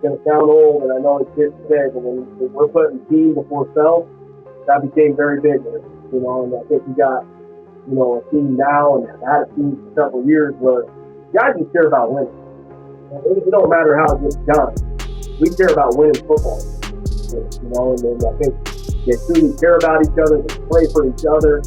going to sound old, and I know it's just today, but when we're putting team before self, that became very big, you know, and I think we got, you know, a team now and have had a team for several years where guys just care about winning. It don't matter how it gets done. We care about winning football, you know, and then I think they truly care about each other, they play for each other.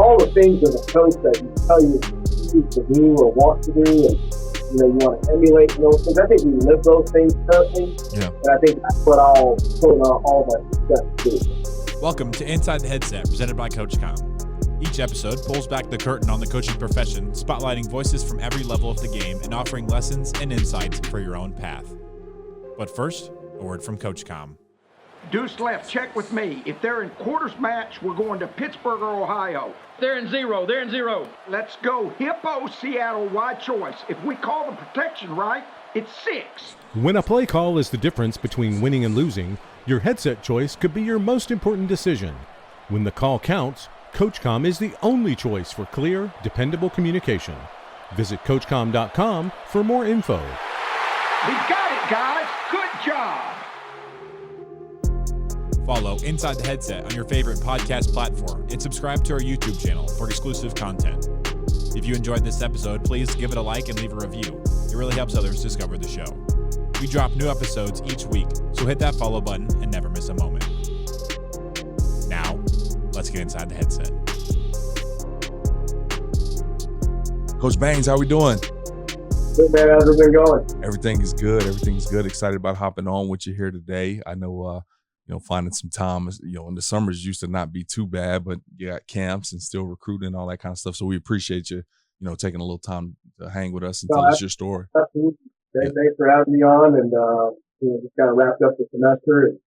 All the things as a coach that you tell you to do or want to do, and you know, you want to emulate those things. I think we live those things currently, and I think that's what I'll put on all my success to. Welcome to Inside the Headset, presented by CoachComm. Each episode pulls back the curtain on the coaching profession, spotlighting voices from every level of the game and offering lessons and insights for your own path. But first, a word from CoachComm. Deuce left, check with me. If they're in quarters match, we're going to Pittsburgh or Ohio. They're in zero. Let's go. Hippo, Seattle, wide choice. If we call the protection right, it's 6. When a play call is the difference between winning and losing, your headset choice could be your most important decision. When the call counts, CoachComm is the only choice for clear, dependable communication. Visit CoachComm.com for more info. We got it, guys. Good job. Follow Inside the Headset on your favorite podcast platform and subscribe to our YouTube channel for exclusive content. If you enjoyed this episode, please give it a like and leave a review. It really helps others discover the show. We drop new episodes each week, so hit that follow button and never miss a moment. Now, let's get inside the headset. Coach Bains, how we doing? Good, man. How's it been going? Everything is good. Everything's good. Excited about hopping on with you here today. I know, finding some time, in the summers used to not be too bad, but you got camps and still recruiting and all that kind of stuff. So we appreciate you, taking a little time to hang with us and tell us your story. Absolutely. Thanks for having me on, and just kind of wrapped up the semester and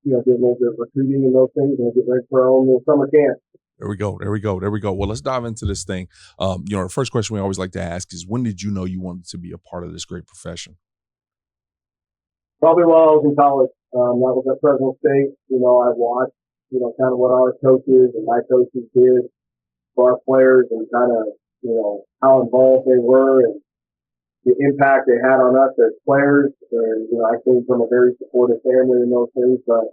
did a little bit of recruiting and those things, and get ready for our own little summer camp. There we go. Well, let's dive into this thing. The first question we always like to ask is, when did you know you wanted to be a part of this great profession? Probably while I was in college. That was at Fresno State. I watched, kind of what our coaches and my coaches did for our players, and kind of, how involved they were and the impact they had on us as players. And, I came from a very supportive family and those things, but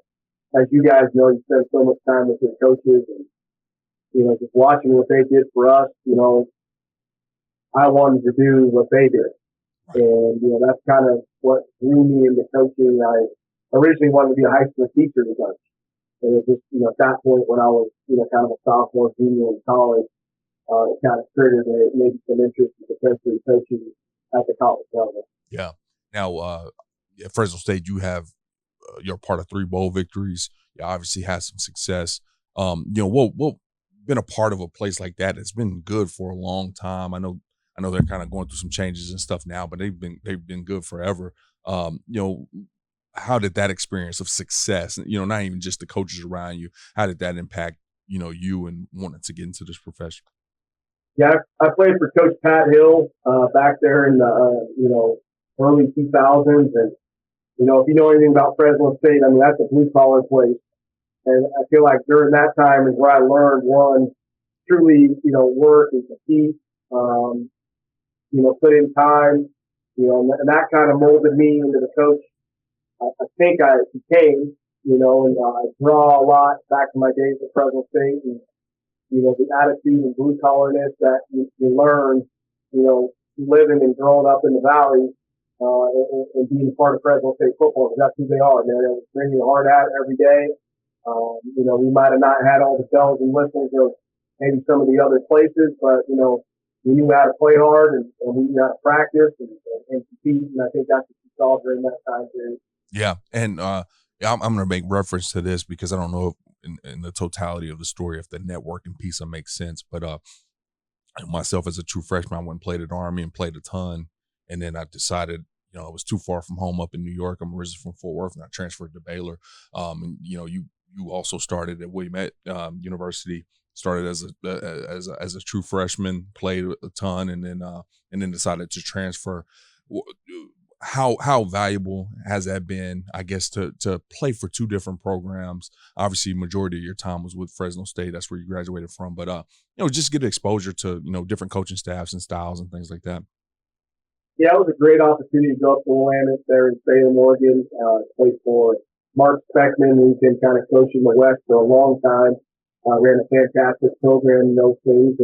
as you guys know, you spend so much time with your coaches, and, just watching what they did for us, I wanted to do what they did. And, that's kind of what drew me into coaching. I originally wanted to be a high school teacher to coach. And it was just, at that point when I was, kind of a sophomore, junior in college, it kind of triggered maybe some interest in potentially coaching at the college level. Yeah. Now, at Fresno State, you have, you're part of 3 bowl victories. You obviously had some success. What been a part of a place like that? It's been good for a long time. I know they're kind of going through some changes and stuff now, but they've been good forever. How did that experience of success, not even just the coaches around you, how did that impact, you and wanting to get into this profession? Yeah, I played for Coach Pat Hill back there in the early 2000s, and if you know anything about Fresno State, I mean, that's a blue collar place, and I feel like during that time is where I learned, one, truly work and compete. Put in time, and that kind of molded me into the coach I think I became, and I draw a lot back to my days at Fresno State, and, the attitude and blue collarness that you learn, living and growing up in the Valley, and being part of Fresno State football, because that's who they are. They're bringing your heart out every day. We might have not had all the bells and whistles of maybe some of the other places, but, we knew how to play hard, and we knew how to practice and compete, and I think that's what you saw during that time period. Yeah, and I'm going to make reference to this because I don't know if in the totality of the story if the networking piece will make sense, but myself as a true freshman, I went and played at Army and played a ton, and then I decided, I was too far from home up in New York. I'm originally from Fort Worth, and I transferred to Baylor. And you also started at Willamette University. Started as a true freshman, played a ton, and then decided to transfer. How valuable has that been, I guess, to play for 2 different programs? Obviously, majority of your time was with Fresno State. That's where you graduated from. But just get exposure to different coaching staffs and styles and things like that. Yeah, it was a great opportunity to go up to Willamette there in Salem, Oregon, play for Mark Speckman, who's been kind of coaching the West for a long time. Ran a fantastic program in those things.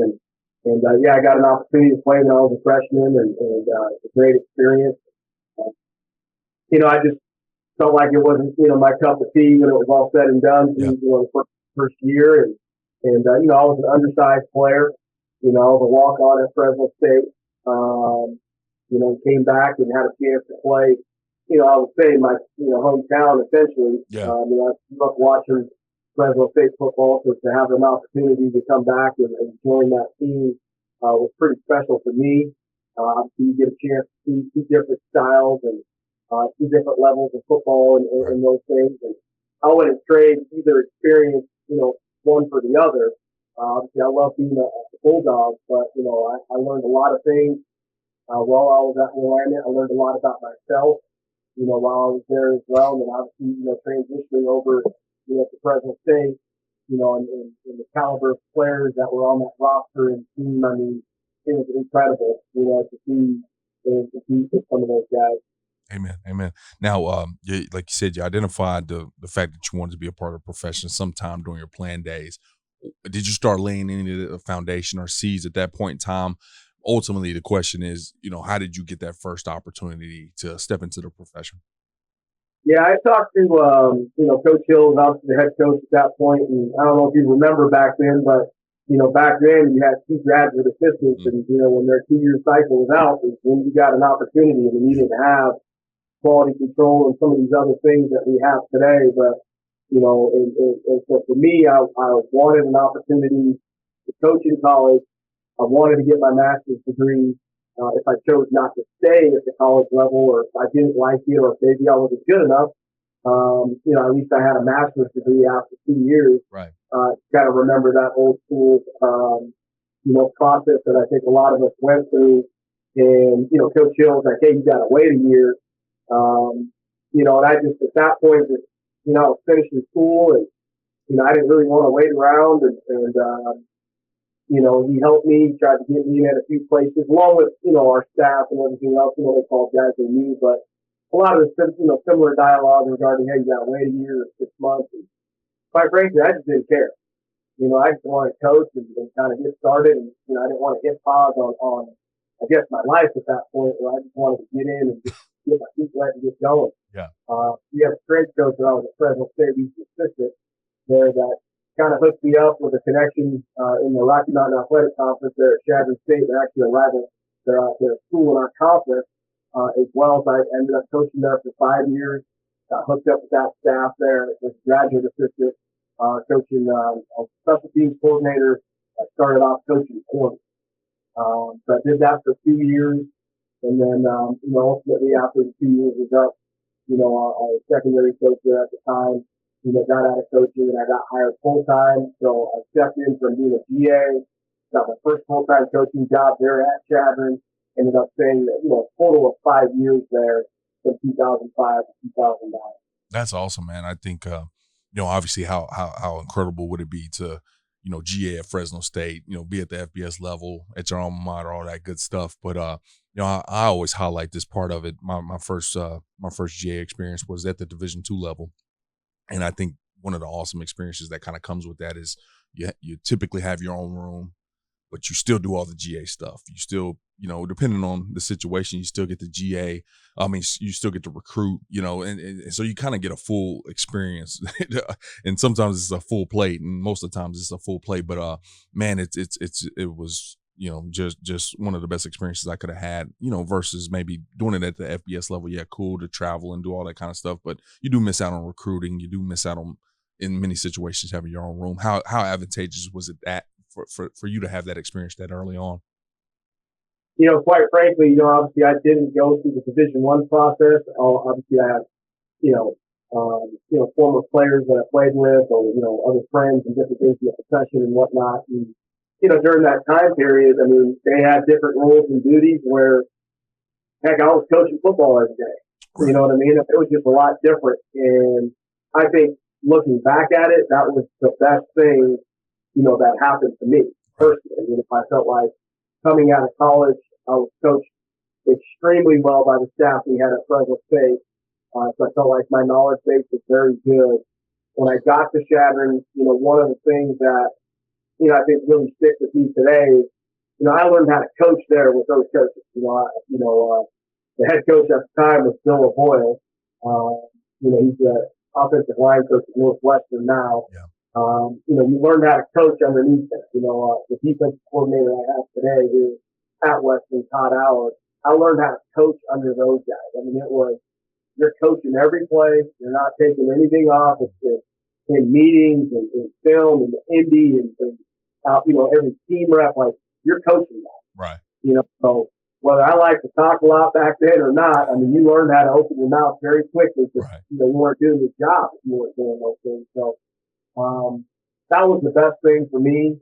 Yeah, I got an opportunity to play when I was a freshman, and it's a great experience. I just felt like it wasn't, my cup of tea when it was all said and done, the first year. I was an undersized player. I was a walk-on at Fresno State. Came back and had a chance to play, I would say my, hometown essentially. Yeah. I grew up watching Fresno State football, so to have an opportunity to come back and join that team was pretty special for me. Obviously, you get a chance to see two different styles and two different levels of football and those things. And I wouldn't trade either experience, one for the other. Obviously, I love being a Bulldog, but, I learned a lot of things while I was at Willamette. I learned a lot about myself, while I was there as well. And then obviously, transitioning over, to Fresno State, and the caliber of players that were on that roster and team. I mean, it was incredible, to see and compete with some of those guys. Amen. Now, like you said, you identified the fact that you wanted to be a part of the profession sometime during your plan days. Did you start laying any of the foundation or seeds at that point in time? Ultimately, the question is, how did you get that first opportunity to step into the profession? Yeah, I talked to, Coach Hill, obviously the head coach at that point, and I don't know if you remember back then, but, back then you had two graduate assistants, and, when their 2-year cycle was out, when you got an opportunity and you needed to have quality control and some of these other things that we have today. But, and so for me, I wanted an opportunity to coach in college. I wanted to get my master's degree. If I chose not to stay at the college level, or if I didn't like it, or if maybe I wasn't good enough, at least I had a master's degree after 2 years. Right. Kind of remember that old school, process that I think a lot of us went through. And, Coach Hill was like, hey, you got to wait a year. And I just, at that point, just, I was finishing school, and, I didn't really want to wait around, and he helped me, tried to get me in at a few places, along with, our staff and everything else. They called guys they knew, but a lot of the, similar dialogue regarding, hey, you got to wait a year or 6 months. And quite frankly, I just didn't care. I just wanted to coach and kind of get started. And, I didn't want to hit pause on, I guess, my life at that point, where I just wanted to get in and just get my feet wet and get going. Yeah. We have a strength coach when I was at Fresno State, he's an assistant there, that kind of hooked me up with a connection in the Rocky Mountain Athletic Conference there at Chadron State. They're actually a rival. They're school in our conference as well. So I ended up coaching there for 5 years. Got hooked up with that staff there as a graduate assistant, coaching a special teams coordinator. I started off coaching corners. So I did that for 2 years. And then, ultimately after the 2 years was up, our secondary coach there at the time, got out of coaching, and I got hired full-time. So I stepped in from being a GA, got my first full-time coaching job there at Chadron, ended up staying, a total of 5 years there from 2005 to 2009. That's awesome, man. I think, obviously how incredible would it be to, GA at Fresno State, be at the FBS level, at your alma mater, all that good stuff. But, I always highlight this part of it. My first GA experience was at the Division II level. And I think one of the awesome experiences that kind of comes with that is you typically have your own room, but you still do all the GA stuff. You still, depending on the situation, you still get the GA. I mean, you still get to recruit, and so you kind of get a full experience. And sometimes it's a full plate, and most of the times it's a full plate. But man, it was, just one of the best experiences I could have had, versus maybe doing it at the FBS level. Yeah, cool to travel and do all that kind of stuff, but you do miss out on recruiting. You do miss out on, in many situations, having your own room. How advantageous was it that for you to have that experience that early on? Quite frankly, obviously I didn't go through the Division I process. Obviously I had, former players that I played with, or, other friends and different things in the profession and whatnot. And, during that time period, I mean, they had different roles and duties where, heck, I was coaching football every day. Right. You know what I mean? It was just a lot different. And I think looking back at it, that was the best thing, that happened to me personally. I felt like coming out of college, I was coached extremely well by the staff we had at Fresno State. So I felt like my knowledge base was very good. When I got to Chadron, one of the things that, I think really sticks with me today is, I learned how to coach there with those coaches. The head coach at the time was Bill O'Boyle. He's the offensive line coach at Northwestern now. Yeah. You learned how to coach underneath them. The defensive coordinator I have today here at Western, Todd Howard, I learned how to coach under those guys. I mean, you're coaching every play. You're not taking anything off. It's in meetings and in film and Indy and every team rep, like you're coaching that. Right. So whether I like to talk a lot back then or not, I mean, you learned how to open your mouth very quickly because, right. You weren't doing your job if you weren't doing those things. So, that was the best thing for me,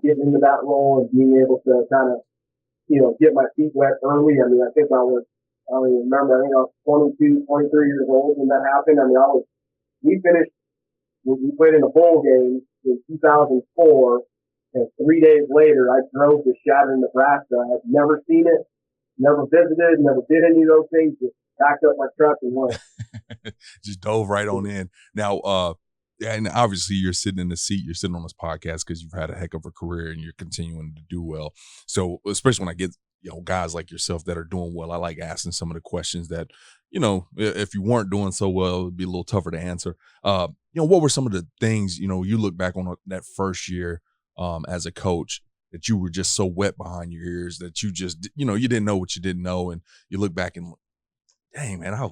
getting into that role and being able to kind of, get my feet wet early. I mean, I think I was 22, 23 years old when that happened. I mean, we played in a bowl game in 2004, and 3 days later, I drove to Chadron, Nebraska. I had never seen it, never visited, never did any of those things, just backed up my truck and went. Just dove right on in. Now, and obviously you're sitting in the seat, you're sitting on this podcast because you've had a heck of a career and you're continuing to do well. So especially when I get, guys like yourself that are doing well, I like asking some of the questions that, if you weren't doing so well, it'd be a little tougher to answer. What were some of the things, you look back on that first year as a coach that you were just so wet behind your ears that you just, you didn't know what you didn't know. And you look back and, dang, man, I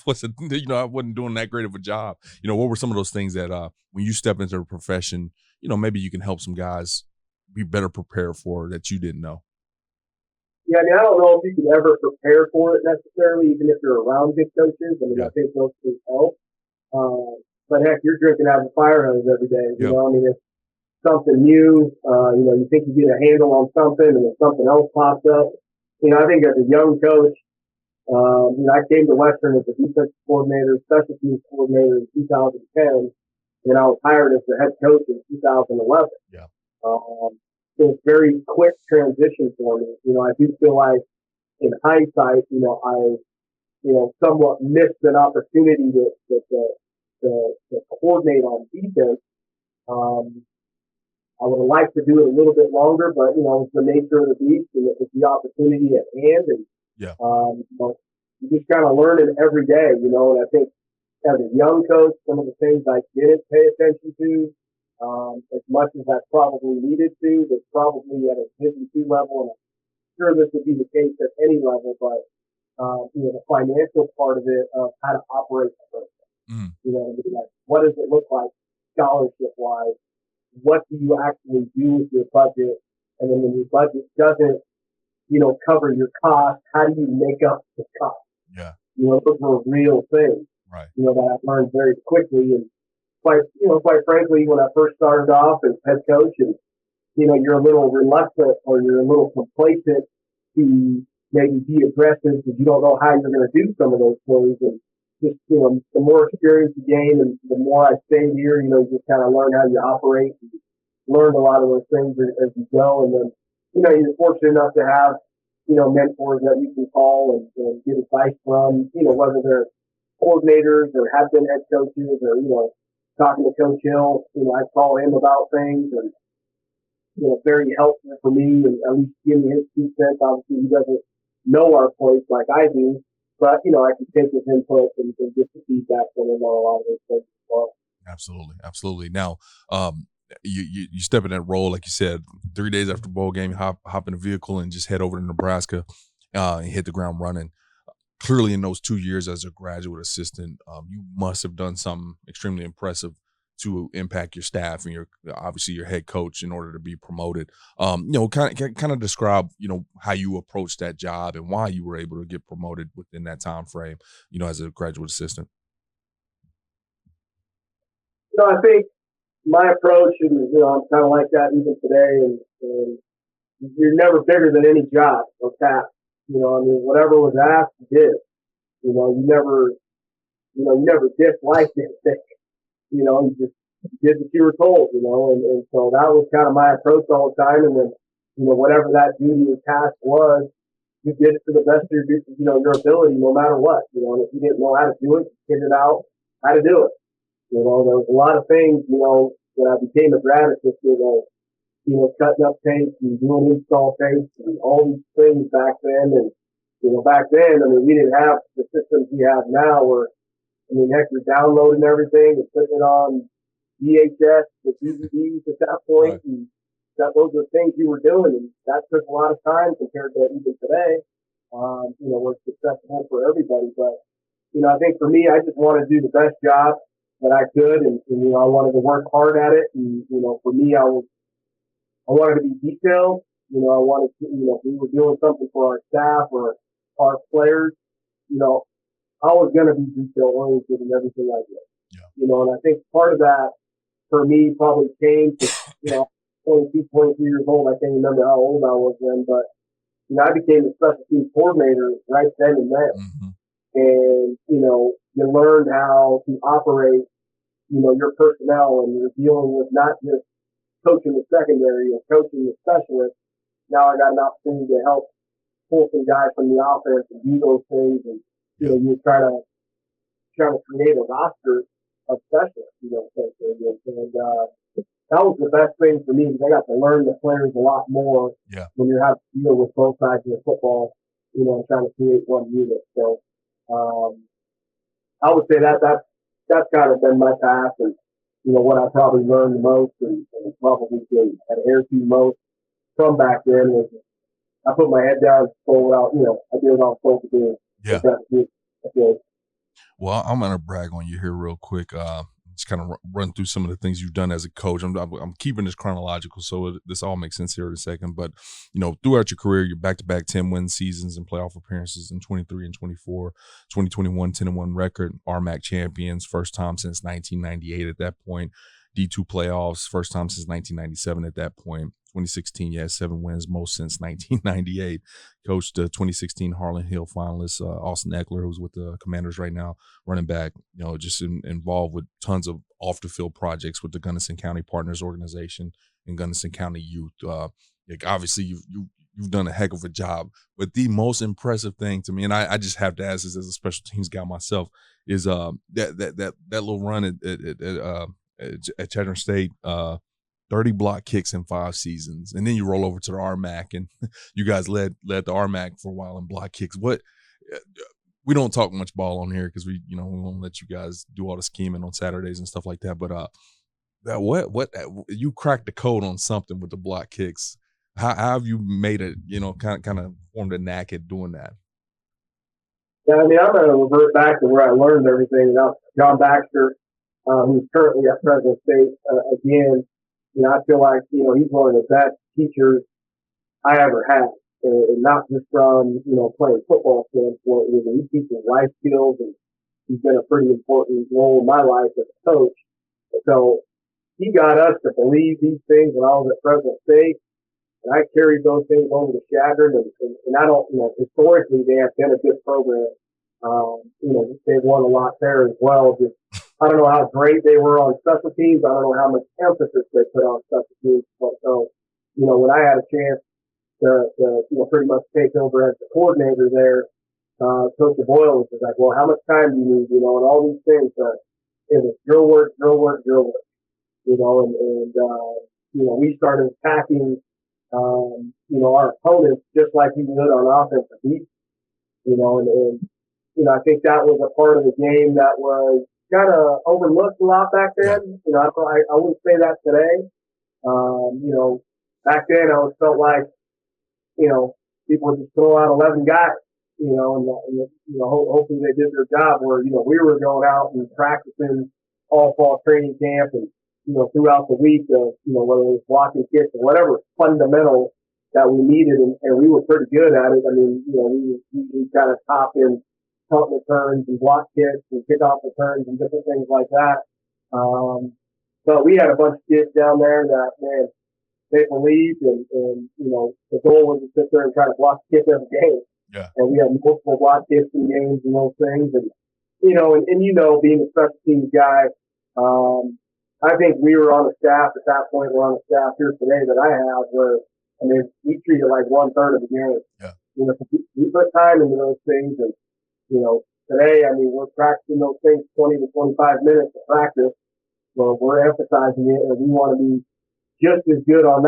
wasn't, I wasn't doing that great of a job. What were some of those things that when you step into the profession, maybe you can help some guys be better prepared for that you didn't know? Yeah, I mean, I don't know if you can ever prepare for it necessarily, even if you're around good coaches. I mean, yeah. I think those things help. But heck, you're drinking out of a fire hose every day. I mean, it's something new. You think you get a handle on something and then something else pops up. I think as a young coach, I came to Western as a defensive coordinator, special teams coordinator in 2010, and I was hired as the head coach in 2011. Yeah. So it's very quick transition for me. I do feel like in hindsight, I somewhat missed an opportunity to coordinate on defense. I would have liked to do it a little bit longer, but, it's the nature of the beast and it was the opportunity at hand. And, yeah. You just kind of learn it every day, and I think as a young coach, some of the things I didn't pay attention to, as much as I probably needed to, was probably at a Division II level, and I'm sure this would be the case at any level, but, the financial part of it, of how to operate the person. Like, what does it look like scholarship-wise? What do you actually do with your budget? And then when your budget doesn't, cover your costs, how do you make up the cost? Yeah. Those are real things. Right. That I learned very quickly. And quite frankly, when I first started off as head coach and, you're a little reluctant or you're a little complacent to maybe be aggressive because you don't know how you're going to do some of those things. And just, the more experience you gain and the more I stayed here, you just kind of learn how you operate and learn a lot of those things as you go. And then, you're fortunate enough to have, mentors that you can call and get advice from, whether they're coordinators or have been head coaches or, talking to Coach Hill, I call him about things and, very helpful for me and at least give me his 2 cents. Obviously, he doesn't know our place like I do, but, I can take his input and get the feedback from him on a lot of those things as well. Absolutely. Absolutely. Now, you step in that role, like you said, 3 days after bowl game, hop in a vehicle and just head over to Nebraska and hit the ground running. Clearly, in those 2 years as a graduate assistant, you must have done something extremely impressive to impact your staff and obviously your head coach in order to be promoted. Kind of describe, how you approached that job and why you were able to get promoted within that time frame, as a graduate assistant. I think my approach, and I'm kind of like that even today, and you're never bigger than any job or task. Whatever was asked, you did. You never disliked anything. You just did what you were told. And so that was kind of my approach all the time. And then, whatever that duty or task was, you did it to the best of your, your ability, no matter what, and if you didn't know how to do it, you figured out how to do it. There was a lot of things, when I became a grad assistant, cutting up tapes and doing install tapes and all these things back then. And, back then, we didn't have the systems we have now where, heck, you're downloading everything and putting it on VHS, the DVDs at that point. Right. And those are things you were doing. And that took a lot of time compared to even today. We're successful for everybody. But, I think for me, I just want to do the best job that I could. And I wanted to work hard at it. And, for me, I wanted to be detailed. I wanted to, if we were doing something for our staff or our players, I was going to be detail oriented in everything I did. Yeah. And I think part of that for me probably came to, 22, 23 years old. I can't remember how old I was then, but, I became a special teams coordinator right then and there. Mm-hmm. And, you learn how to operate, your personnel, and you're dealing with not just coaching the secondary or coaching the specialist. Now I got an opportunity to help pull some guys from the offense and do those things. And, you try to create a roster of specialists, and that was the best thing for me, because I got to learn the players a lot more when you have to deal with both sides of the football, and trying to create one unit. So, I would say that's kind of been my path, and, what I probably learned the most and probably can adhere to most from back then was I put my head down and pull out, I did what I was supposed to do. Yeah. Well, I'm going to brag on you here real quick. Just kind of run through some of the things you've done as a coach. I'm keeping this chronological, so this all makes sense here in a second. But, throughout your career, you're back-to-back 10-win seasons and playoff appearances in 23 and 24, 2021 10-1 record, RMAC champions, first time since 1998 at that point, D2 playoffs, first time since 1997 at that point. 2016, you had 7 wins, most since 1998. Coached the 2016 Harlan Hill finalist, Austin Eckler, who's with the Commanders right now, running back, just involved with tons of off-the-field projects with the Gunnison County Partners Organization and Gunnison County Youth. Obviously, you've done a heck of a job. But the most impressive thing to me, and I just have to ask this as a special teams guy myself, is that little run at Chattanooga State, 30 block kicks in 5 seasons. And then you roll over to the RMAC, and you guys led the RMAC for a while in block kicks. We don't talk much ball on here because we won't let you guys do all the scheming on Saturdays and stuff like that. But what you cracked the code on something with the block kicks. How have you made it, kind of formed a knack at doing that? Yeah, I'm going to revert back to where I learned everything. John Baxter, who's currently at Fresno State, again, I feel like, he's one of the best teachers I ever had. And not just from, playing football standpoint. He teaches life skills, and he's been a pretty important role in my life as a coach. So he got us to believe these things when I was at Fresno State. And I carried those things over to Chadron, and I don't, historically they have been a good program. They've won a lot there as well. Just, I don't know how great they were on special teams. I don't know how much emphasis they put on special teams. But so, when I had a chance to pretty much take over as the coordinator there, Coach Boyle was like, well, how much time do you need? And all these things. It was drill work. We started attacking, our opponents just like we would on offensive defense. I think that was a part of the game that was kind of overlooked a lot back then. I wouldn't say that today. Back then I always felt like, people would just throw out 11 guys, hopefully they did their job, where, we were going out and practicing all fall training camp and, throughout the week of, whether it was blocking kicks or whatever fundamental that we needed. And we were pretty good at it. We kind of top in punt returns and block kicks and kickoff returns and different things like that. But we had a bunch of kids down there that, man, they believed, and the goal was to sit there and try to block kick every game. Yeah. And we had multiple block kicks in games and those things. And, being a special teams guy, I think we were on the staff at that point. We're on the staff here today that I have, where, we treat it like 1/3 of the game. Yeah. you know, we put time into those things. And, you know, today, I mean, we're practicing those things 20 to 25 minutes of practice. So we're emphasizing it, and we want to be just as good on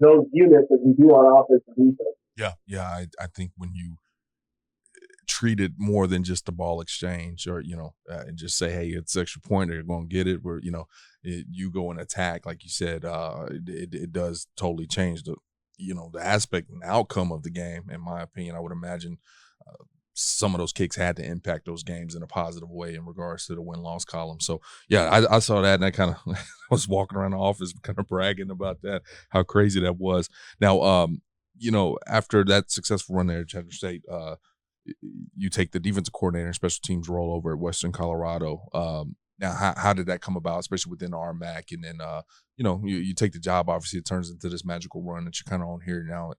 those units as we do on offense and defense. Yeah. I think when you treat it more than just a ball exchange, or and just say, hey, it's extra point, or you're going to get it, where you go and attack, like you said, it does totally change the aspect and the outcome of the game. In my opinion, I would imagine some of those kicks had to impact those games in a positive way in regards to the win-loss column. So yeah, I saw that, and I kind of I was walking around the office kind of bragging about that, how crazy that was. Now, after that successful run there at Chapter State, you take the defensive coordinator and special teams role over at Western Colorado. Now, how did that come about, especially within RMAC? And then, you take the job. Obviously, it turns into this magical run that you're kind of on here now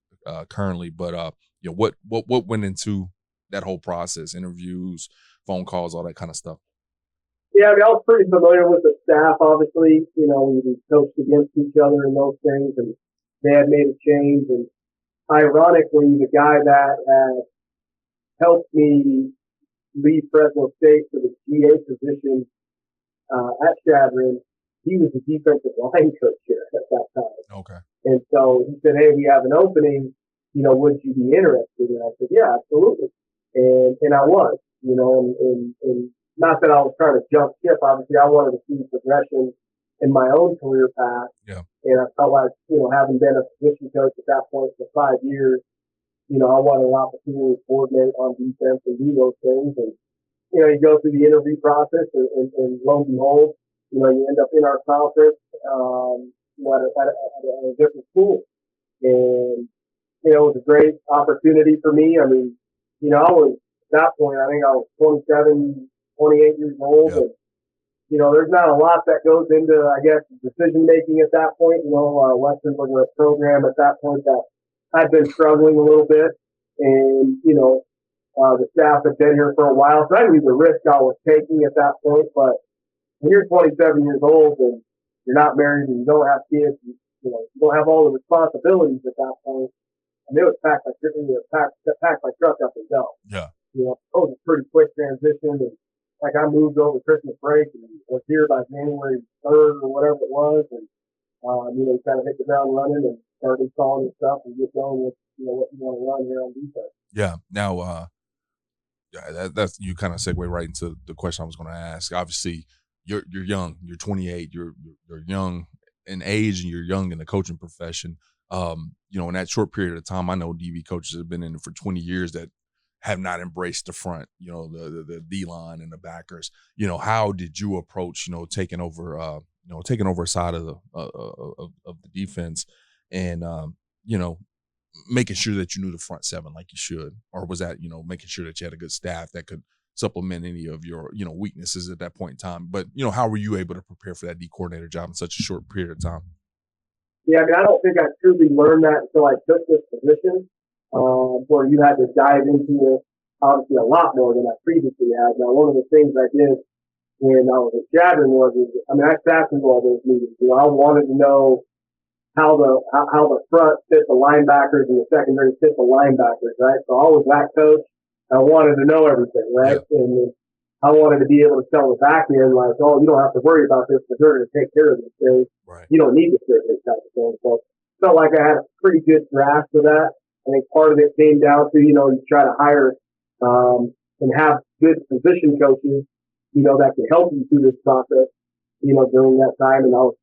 currently. But what went into that whole process? Interviews, phone calls, all that kind of stuff. Yeah, I mean, I was pretty familiar with the staff. Obviously, we coached against each other in those things, and they had made a change. And ironically, the guy that had helped me leave Fresno State for the GA position at Chadron, he was the defensive line coach here at that time. Okay. And so he said, hey, we have an opening, would you be interested? And I said, yeah, absolutely. And I was, and not that I was trying to jump ship. Obviously, I wanted to see progression in my own career path. Yeah. And I felt like, having been a position coach at that point for 5 years, I wanted an opportunity to coordinate on defense and do those things. And, you go through the interview process, and lo and behold, you end up in our conference, at a different school. And, it was a great opportunity for me. I mean, I was, at that point, I think I was 27, 28 years old. Yeah. And, there's not a lot that goes into, I guess, decision making at that point. Western was a program at that point that I'd been struggling a little bit, and, the staff had been here for a while, so I knew the risk I was taking at that point. But when you're 27 years old and you're not married and you don't have kids, you don't have all the responsibilities at that point. And it was packed like truck up and go. Yeah. It was a pretty quick transition. And like, I moved over Christmas break and was here by January 3rd or whatever it was. And, kind of hit the ground running and started installing and stuff and get going with, what you want to run here on defense. Yeah. Now, that's you kind of segue right into the question I was going to ask. Obviously, you're young. You're 28. You're young in age, and you're young in the coaching profession. In that short period of time, I know DB coaches have been in it for 20 years that have not embraced the front, the D-line and the backers. How did you approach, taking over a side of the defense, and making sure that you knew the front seven like you should? Or was that, making sure that you had a good staff that could supplement any of your, weaknesses at that point in time? But, how were you able to prepare for that D coordinator job in such a short period of time? Yeah, I mean, I don't think I truly learned that until I took this position, where you had to dive into it, obviously, a lot more than I previously had. Now, one of the things I did when I was at Chadron I sat through all those meetings. I wanted to know how the front fit the linebackers and the secondary fit the linebackers, right? So I was that coach. I wanted to know everything, right? Yeah. And I wanted to be able to tell the back end, like, oh, you don't have to worry about this because they're going to take care of these things. Right. You don't need to fit this type of thing. So I felt like I had a pretty good grasp of that. I think part of it came down to, you try to hire and have good position coaches, that can help you through this process, during that time. And I was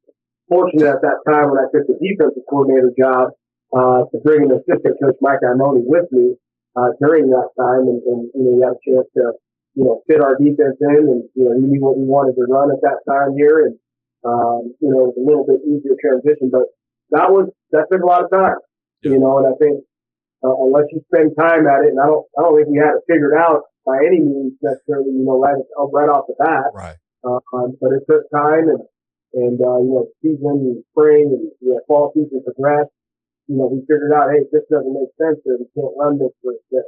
fortunate at that time when I took the defensive coordinator job to bring an assistant coach, Mike Imoni, with me during that time. And we had a chance to, fit our defense in, and, he knew what we wanted to run at that time here. And, it was a little bit easier transition, but that took a lot of time, and I think unless you spend time at it, and I don't think we had it figured out by any means necessarily, right off the bat. Right. But it took time, and season and spring and fall season progressed. We figured out, hey, this doesn't make sense here. We can't run this for a bit.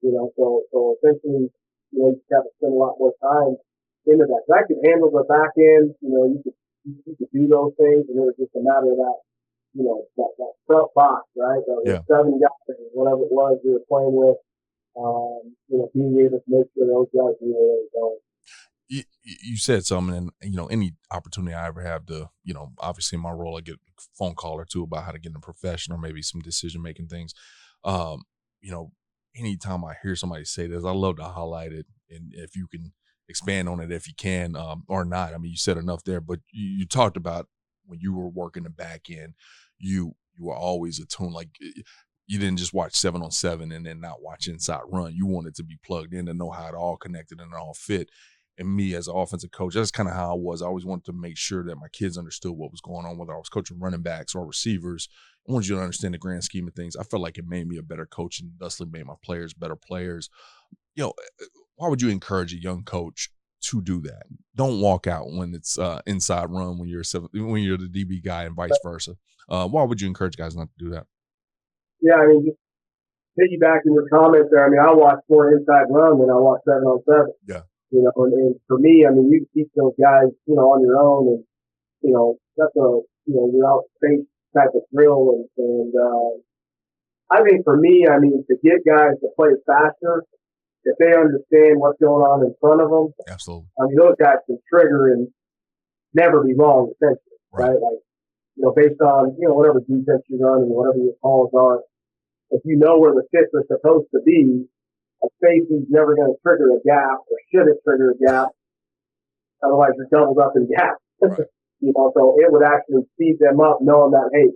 So essentially, you just have to spend a lot more time into that. So I could handle the back end. You could do those things, and it was just a matter of that that front box, right? The 7 guys, whatever it was we were playing with, being able to make sure those guys knew where they were going. You said something, and any opportunity I ever have to, obviously in my role, I get a phone call or two about how to get in a profession or maybe some decision making things. Anytime I hear somebody say this, I love to highlight it, and if you can expand on it, if you can, or not. I mean, you said enough there, but you talked about when you were working the back end, you were always attuned. Like, you didn't just watch 7-on-7 and then not watch inside run. You wanted to be plugged in to know how it all connected and it all fit. And me as an offensive coach, that's kind of how I was. I always wanted to make sure that my kids understood what was going on, whether I was coaching running backs or receivers. I wanted you to understand the grand scheme of things. I felt like it made me a better coach and thusly made my players better players. Why would you encourage a young coach to do that? Don't walk out when it's inside run when you're the DB guy and vice versa. Why would you encourage guys not to do that? Yeah, I mean, just piggybacking your comment there. I mean, I watch more inside run than I watch 7-on-7. Yeah. And for me, I mean, you teach those guys, on your own, and that's you're out space type of drill, and I think for me, I mean, to get guys to play faster, if they understand what's going on in front of them, absolutely. I mean, those guys can trigger and never be wrong, essentially, right? Like, based on whatever defense you run and whatever your calls are, if you know where the fits are supposed to be, a safety's never going to trigger a gap or shouldn't trigger a gap. Otherwise, you're doubled up in gaps. Right. So it would actually speed them up knowing that, hey,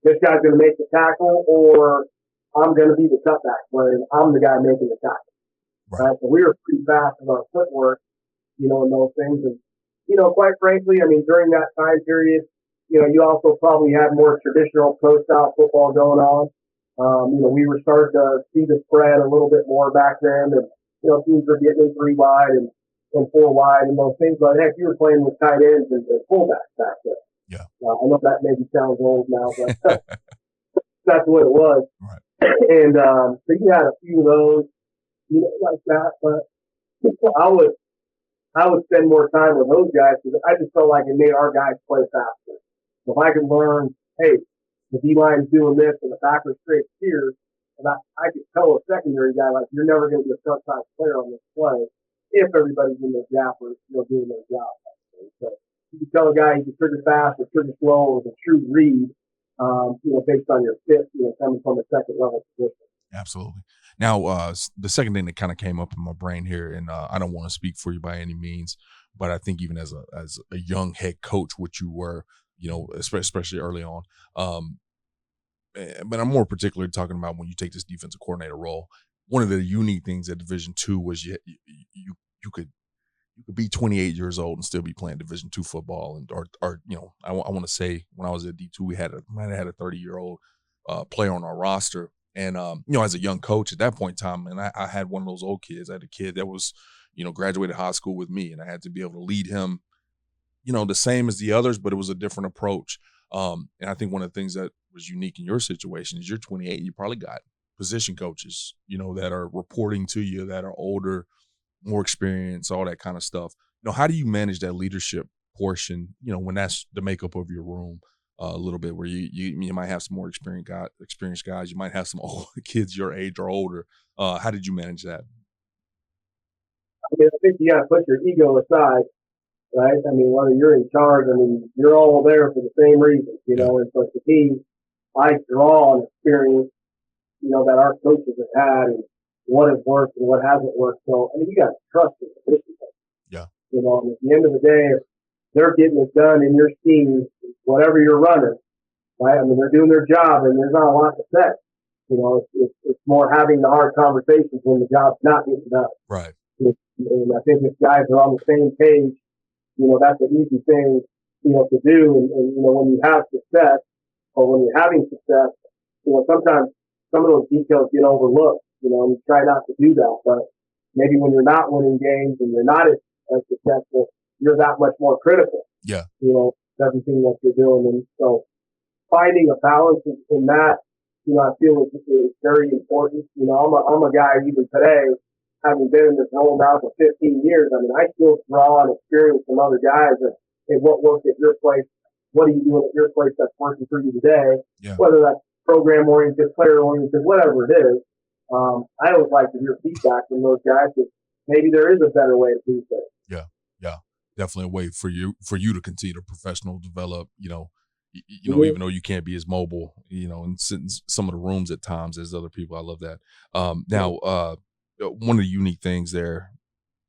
this guy's going to make the tackle or I'm going to be the cutback player and I'm the guy making the tackle. Right. So we were pretty fast with our footwork, in those things. And, quite frankly, I mean, during that time period, you also probably had more traditional pro-style football going on. We were starting to see the spread a little bit more back then, and teams were getting in 3 wide and 4 wide and those things. But heck, you were playing with tight ends and fullbacks back there. Yeah, I know that maybe sounds old now, but that's what it was. Right. And so you had a few of those, like that. But I would spend more time with those guys because I just felt like it made our guys play faster. So if I could learn, hey, the D-line's doing this and the back are straight here, and I could tell a secondary guy, like, you're never going to be a front-side player on this play if everybody's in their gap or, doing their job. So you can tell a guy he can trigger fast or trigger slow with a true read, based on your fit, coming from a second-level position. Absolutely. Now, the second thing that kind of came up in my brain here, and I don't want to speak for you by any means, but I think even as a young head coach, which you were, especially early on, but I'm more particularly talking about when you take this defensive coordinator role. One of the unique things at Division II was you could be 28 years old and still be playing Division II football, and or I want to say when I was at D2, we might have had a 30-year-old player on our roster. And, as a young coach at that point in time, and I had one of those old kids. I had a kid that was, graduated high school with me, and I had to be able to lead him, the same as the others, but it was a different approach. And I think one of the things that was unique in your situation is you're 28, you probably got position coaches, that are reporting to you, that are older, more experienced, all that kind of stuff. How do you manage that leadership portion, when that's the makeup of your room? A little bit where you might have some more experienced guys. You might have some old kids your age or older. How did you manage that? I mean, I think you got to put your ego aside, right? I mean, whether you're in charge, I mean, you're all there for the same reason, And so to me, I draw on experience, that our coaches have had and what has worked and what hasn't worked. So, I mean, you got to trust it. Yeah. And at the end of the day, if they're getting it done in your scheme, whatever you're running, right? I mean, they're doing their job, and there's not a lot to say. It's more having the hard conversations when the job's not getting done. Right. And I think if guys are on the same page, that's an easy thing, to do. And when you have success, or when you're having success, sometimes some of those details get overlooked, and you try not to do that. But maybe when you're not winning games and you're not as successful, you're that much more critical. Yeah. Everything that you're doing. And so finding a balance in that, I feel is very important. I'm a guy even today, having been in this role now for 15 years. I mean, I still draw on experience from other guys and hey, what worked at your place what are you doing at your place that's working for you today? Yeah. Whether that's program oriented, player oriented, whatever it is. I always like to hear feedback from those guys that maybe there is a better way to do things. Yeah. Definitely a way for you to continue to professional develop, Mm-hmm. even though you can't be as mobile, and sit in some of the rooms at times as other people. I love that. Now, one of the unique things there,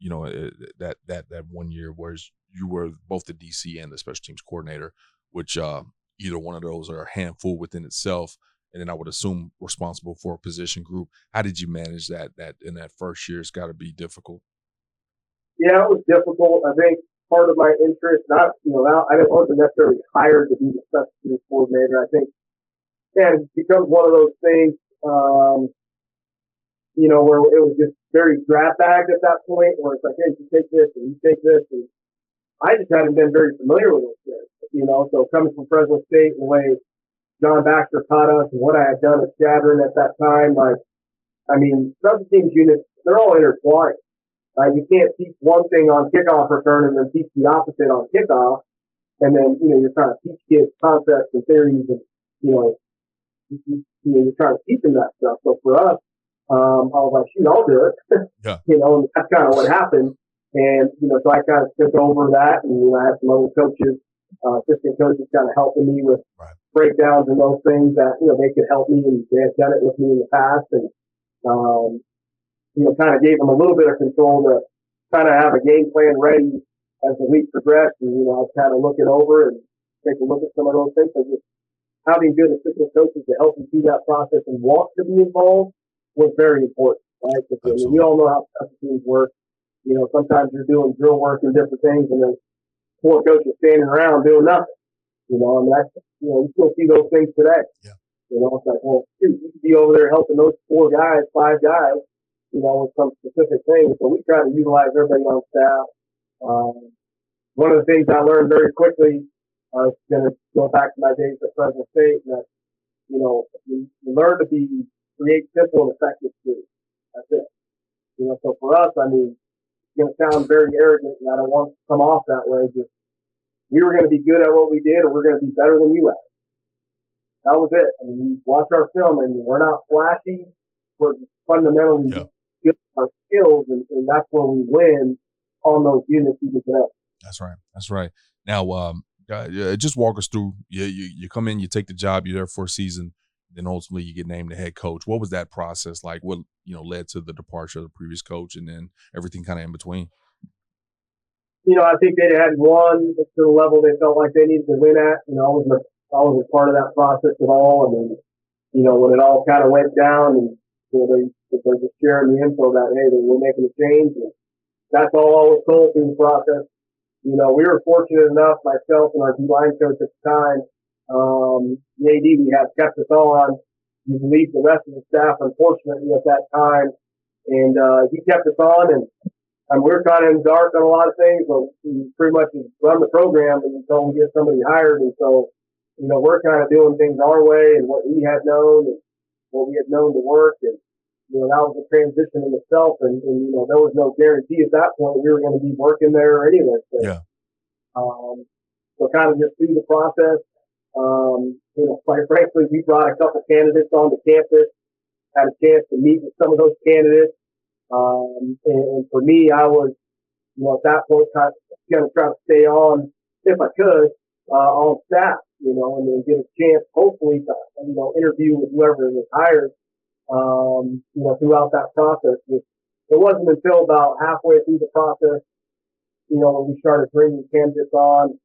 that 1 year was you were both the DC and the special teams coordinator, which either one of those are a handful within itself. And then I would assume responsible for a position group. How did you manage that in that first year? It's got to be difficult. Yeah, it was difficult. I think part of my interest, I wasn't necessarily hired to be the special teams coordinator. I think, it becomes one of those things, where it was just very draft bagged at that point, where it's like, hey, you take this and you take this. And I just hadn't been very familiar with those things, so coming from Fresno State and the way John Baxter taught us and what I had done at Chadron at that time, special teams units, they're all intertwined. You can't teach one thing on kickoff return and then teach the opposite on kickoff. And then, you're trying to teach kids concepts and theories and, you're trying to teach them that stuff. So for us, I was like, shoot, I'll do it. Yeah. And that's kind of what happened. And, so I kind of took over that, and, I had some other coaches, assistant coaches kind of helping me with breakdowns and those things that, they could help me, and they had done it with me in the past. And, kind of gave them a little bit of control to kind of have a game plan ready as the week progressed. And, I'd kind of look it over and take a look at some of those things. So just having good assistant coaches to help you through that process and want to be involved was very important, right? Because we all know how special teams work. Sometimes you're doing drill work and different things, and there's 4 coaches standing around doing nothing. You still see those things today. Yeah. It's like, well, shoot, you could be over there helping those 4 guys, 5 guys, with some specific things. So we try to utilize everybody on staff. One of the things I learned very quickly, I was going to go back to my days at Fresno State, and that, you learn to create simple and effective tools. That's it. So for us, it's going to sound very arrogant, and I don't want to come off that way. Just, we were going to be good at what we did, or we're going to be better than you at. That was it. You watch our film, and we're not flashy. We're fundamentally good at our skills, and that's where we win on those units even today. That's right. Now, just walk us through. You come in, you take the job, you're there for a season, then ultimately you get named the head coach. What was that process like? What led to the departure of the previous coach, and then everything kind of in between? I think they had won to the level they felt like they needed to win at. I wasn't a part of that process at all. And then, when it all kind of went down, and they're just sharing the info that, hey, we're making a change. And that's all I was told through the process. We were fortunate enough, myself and our D-line coach at the time, the AD we had kept us on. He released the rest of the staff, unfortunately, at that time. And he kept us on, and we're kind of in the dark on a lot of things, but we pretty much run the program until we get somebody hired. And so, we're kind of doing things our way and what we had known and what we had known to work. And, that was a transition in itself. And there was no guarantee at that point we were going to be working there anyway. So, so kind of just through the process, quite frankly, we brought a couple candidates onto campus, had a chance to meet with some of those candidates. And for me, I was, at that point, kind of going to try to stay on, if I could, on staff, and then get a chance, hopefully, to, interview with whoever was hired, throughout that process. It wasn't until about halfway through the process, when we started bringing candidates on.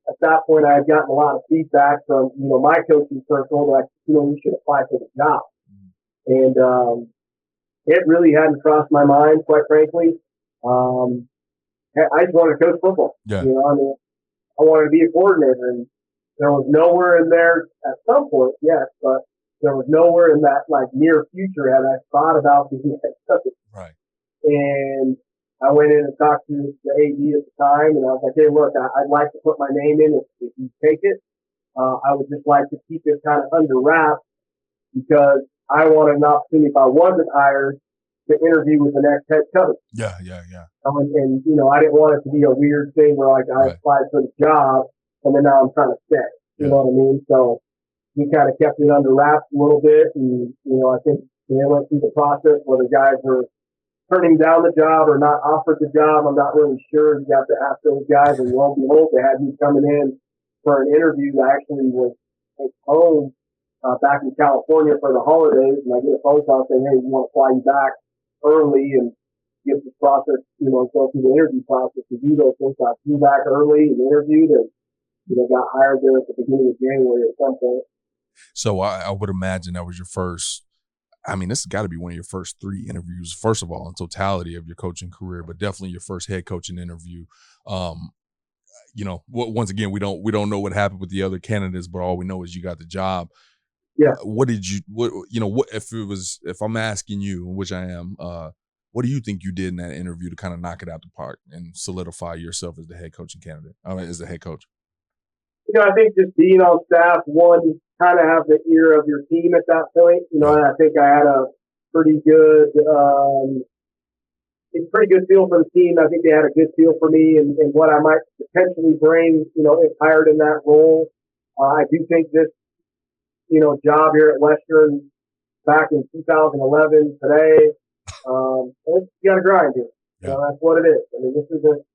At that point, I had gotten a lot of feedback from, my coaching circle that, we should apply for the job. And, it really hadn't crossed my mind, quite frankly. I just wanted to coach football. Yeah. I wanted to be a coordinator, and there was nowhere in there at some point, yes, but there was nowhere in that near future had I thought about being a head coach. Right. And I went in and talked to the AD at the time, and I was like, hey, look, I'd like to put my name in if you take it. I would just like to keep it kind of under wraps, because I wanted an opportunity, if I wasn't hired, to interview with the next head coach. Yeah. And I didn't want it to be a weird thing where I applied for the job and then now I'm trying to stay. You know what I mean? So we kind of kept it under wraps a little bit, and I think they went through the process where the guys were turning down the job or not offered the job. I'm not really sure. You have to ask those guys, and lo and behold, they had me coming in for an interview. I actually was home back in California for the holidays, and I get a phone call saying, "Hey, we want to fly you back early and get this process, go through the interview process to do those things." So I flew back early and interviewed, and got hired there at the beginning of January at some point. So I would imagine that was your first. I mean, this has got to be one of your first 3 interviews, first of all, in totality of your coaching career, but definitely your first head coaching interview. Once again, we don't know what happened with the other candidates, but all we know is you got the job. Yeah. If I'm asking you, which I am, what do you think you did in that interview to kind of knock it out the park and solidify yourself as the head coaching candidate? As the head coach. I think just being on staff, one, kind of have the ear of your team at that point. And I think I had a pretty good feel for the team. I think they had a good feel for me and what I might potentially bring, if hired in that role. I do think this, job here at Western back in 2011 today, you got to grind here. Yeah. That's what it is. I mean, this isn't,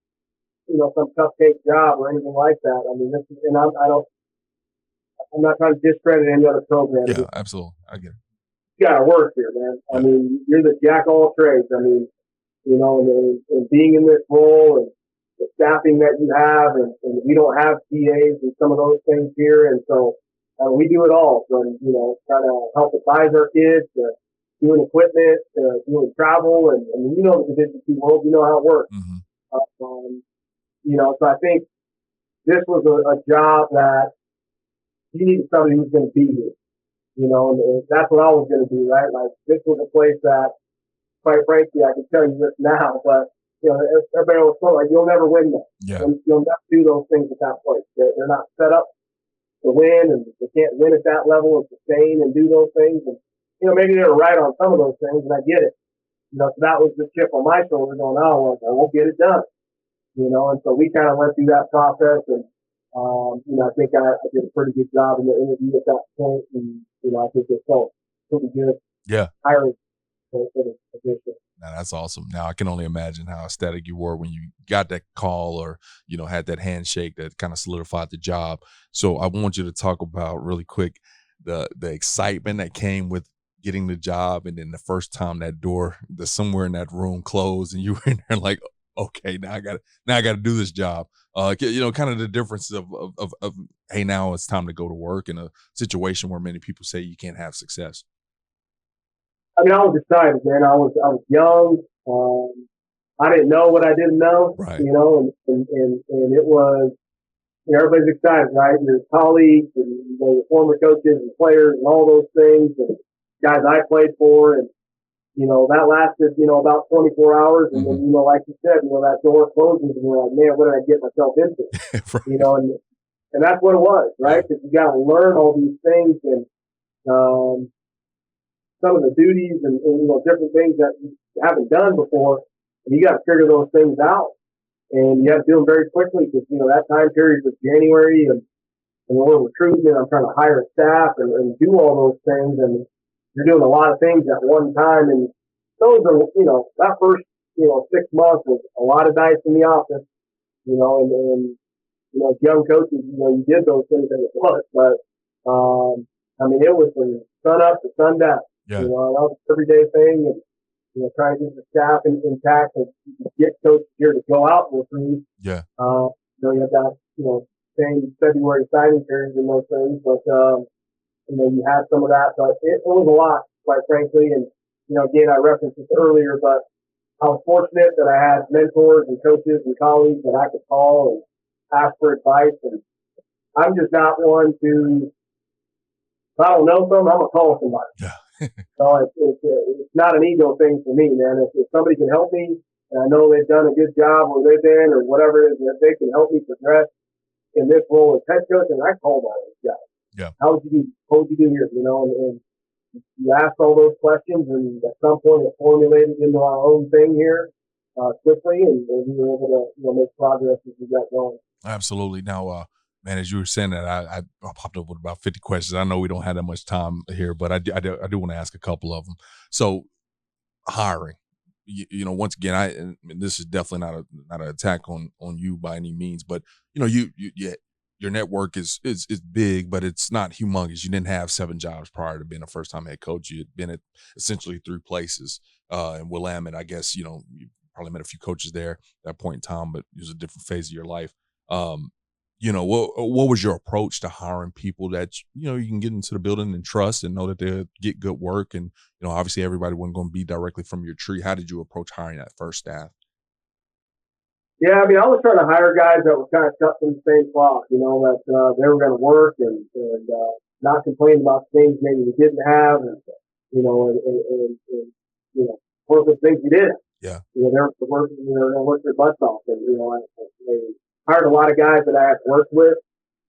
some cupcake job or anything like that. I mean, this is, and I'm not trying to discredit any other program. Yeah, absolutely. I get it. You got to work here, man. I mean, you're the jack of all trades. I mean, and being in this role and the staffing that you have, and we don't have CAs and some of those things here, and so we do it all. From trying to help advise our kids to doing equipment, to doing travel, and the Division II world, how it works. Mm-hmm. So I think this was a job that you needed somebody who's going to be here, and that's what I was going to do, right? Like, this was a place that, quite frankly, I can tell you this now, but, everybody was told, like, you'll never win that. Yeah. And you'll never do those things at that place. They're not set up to win, and they can't win at that level and sustain and do those things. And, maybe they were right on some of those things, and I get it. So that was the chip on my shoulder going, oh, well, I won't get it done. And so we kind of went through that process, and I think I did a pretty good job in the interview at that point, and I think it felt pretty good. Yeah, hiring for the position. Now, that's awesome. Now I can only imagine how ecstatic you were when you got that call or had that handshake that kind of solidified the job. So I want you to talk about really quick the excitement that came with getting the job, and then the first time that door, somewhere in that room closed, and you were in there like, okay, now I got to do this job. Kind of the difference of hey, now it's time to go to work in a situation where many people say you can't have success. I mean, I was excited, man. I was young. I didn't know what I didn't know, right. And it was, everybody's excited, right? Your colleagues and your former coaches and players and all those things, and guys I played for, and that lasted, about 24 hours. And then, like you said, that door closes and you're like, man, what did I get myself into? Right. And that's what it was, right? Because you got to learn all these things and, some of the duties and different things that you haven't done before. And you got to figure those things out. And you have to do them very quickly because, that time period was January and we're recruiting and I'm trying to hire staff and do all those things. And you're doing a lot of things at one time, and those are, that first, 6 months was a lot of nights in the office, and as young coaches, you did those things as it was, but, I mean, it was from sun up to sundown, yeah. That was an everyday thing, and, trying to get the staff intact and get coaches here to go out and recruit. Yeah. You have that, same February signing period and those things, but, you had some of that, but it was a lot, quite frankly. And, again, I referenced this earlier, but I was fortunate that I had mentors and coaches and colleagues that I could call and ask for advice. And I'm just not one to, if I don't know something, I'm going to call somebody. Yeah. So it's not an ego thing for me, man. If somebody can help me, and I know they've done a good job where they've been or whatever it is, if they can help me progress in this role as head coach, and I call those guys. Yeah. How would you do? What would you do here? And you ask all those questions, and at some point it formulated into our own thing here quickly, and we were able to make progress as we got going. Absolutely. Now, Man, as you were saying that, I popped up with about 50 questions. I know we don't have that much time here, but I do want to ask a couple of them. So hiring, once again, and this is definitely not an attack on you by any means, but your network is big, but it's not humongous. You didn't have 7 jobs prior to being a first time head coach. You had been at essentially 3 places. In Willamette, I guess, you probably met a few coaches there at that point in time, but it was a different phase of your life. What was your approach to hiring people that, you can get into the building and trust and know that they'll get good work? And, obviously everybody wasn't going to be directly from your tree. How did you approach hiring that first staff? Yeah, I mean, I was trying to hire guys that were kind of cut from the same cloth, that they were going to work and not complain about things maybe we didn't have, and work with things we did. Yeah. They're working, they're working their butts off, and they hired a lot of guys that I had worked with.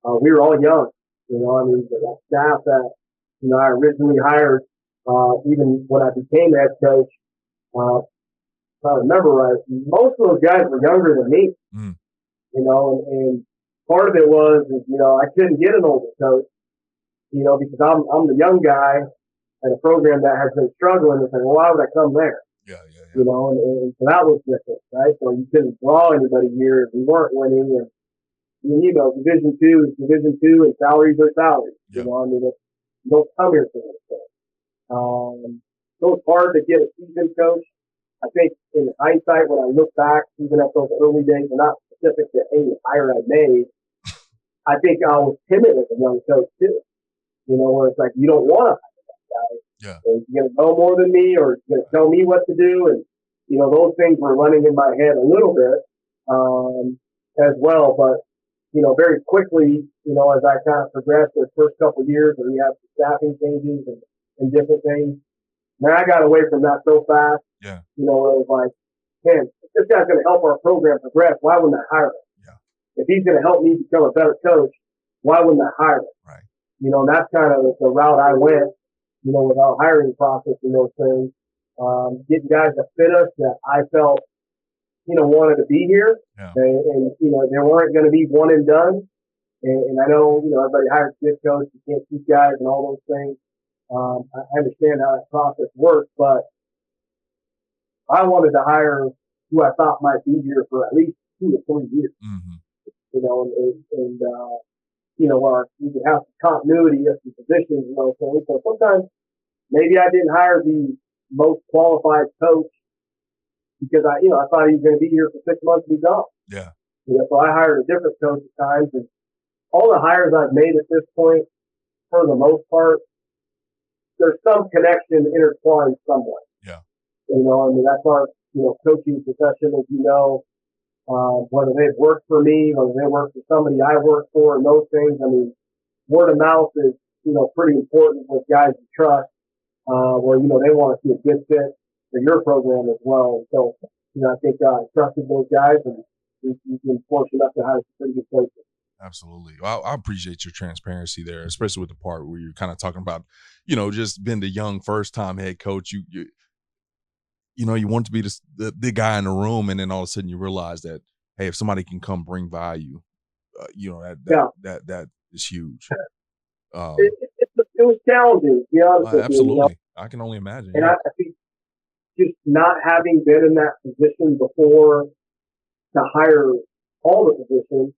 We were all young, that staff that I originally hired, even when I became head coach. If I remember right, most of those guys were younger than me, and part of it was, I couldn't get an older coach, because I'm the young guy at a program that has been struggling. It's like, well, why would I come there? Yeah. And so that was different, right? So you couldn't draw anybody here if we weren't winning. And, Division II is Division II, and salaries are salaries. Yeah. You don't come here for anything. So it's hard to get a seasoned coach. I think in hindsight, when I look back, even at those early days, and not specific to any hire I made, I think I was timid as a young coach too. Where it's like, you don't want to hire that guy. Yeah. He's going to know more than me, or he's going to tell me what to do. And, those things were running in my head a little bit, as well. But, very quickly, as I kind of progressed the first couple of years, and we had some staffing changes and different things, man, I got away from that so fast. Yeah. Where it was like, man, if this guy's going to help our program progress, why wouldn't I hire him? Yeah. If he's going to help me become a better coach, why wouldn't I hire him? Right. And that's kind of the route I went, with our hiring process and those things. Getting guys that fit us, that I felt, wanted to be here. Yeah. And they weren't going to be one and done. And I know, everybody hires good coach, you can't keep guys and all those things. I understand how that process works, but I wanted to hire who I thought might be here for at least 2 to 3 years. Mm-hmm. Where we could have some continuity of some positions, So sometimes maybe I didn't hire the most qualified coach because I thought he was going to be here for 6 months and be gone. Yeah. So I hired a different coach at times, and all the hires I've made at this point, for the most part, there's some connection intertwined somewhere. Yeah. That's our, coaching profession, as you know, whether they've worked for me, whether they work for somebody I work for, and those things. Word of mouth is, pretty important with guys you trust, where, they want to see a good fit for your program as well. So, I think I trusted those guys, and we've been fortunate enough to hire some pretty good coaches. Absolutely. Well, I appreciate your transparency there, especially with the part where you're kind of talking about, just being the young first-time head coach. You want to be the guy in the room, and then all of a sudden you realize that, hey, if somebody can come bring value, that is huge. It was challenging, to be honest with absolutely. I can only imagine. And I think just not having been in that position before to hire all the positions,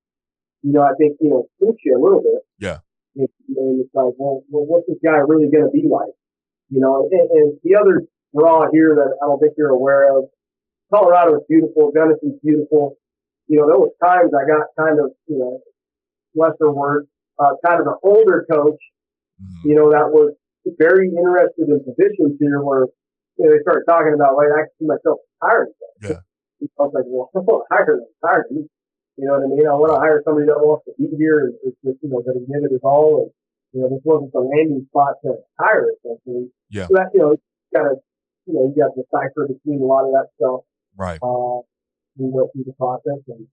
I think, suits you a little bit. Yeah. And it's like, well, what's this guy really going to be like? And the other draw here that I don't think you're aware of, Colorado is beautiful, Gunnison is beautiful. There was times I got kind of, lesser word, kind of an older coach, that was very interested in positions here where, they started talking about, like, I can see myself hiring them. Yeah. I was like, well, I don't hire them. You know what I mean? I want to hire somebody that wants to be here and going to give it his all. And, this wasn't the landing spot to hire, essentially. Yeah. So that, you got to decipher between a lot of that stuff. Right. We went through the process, and,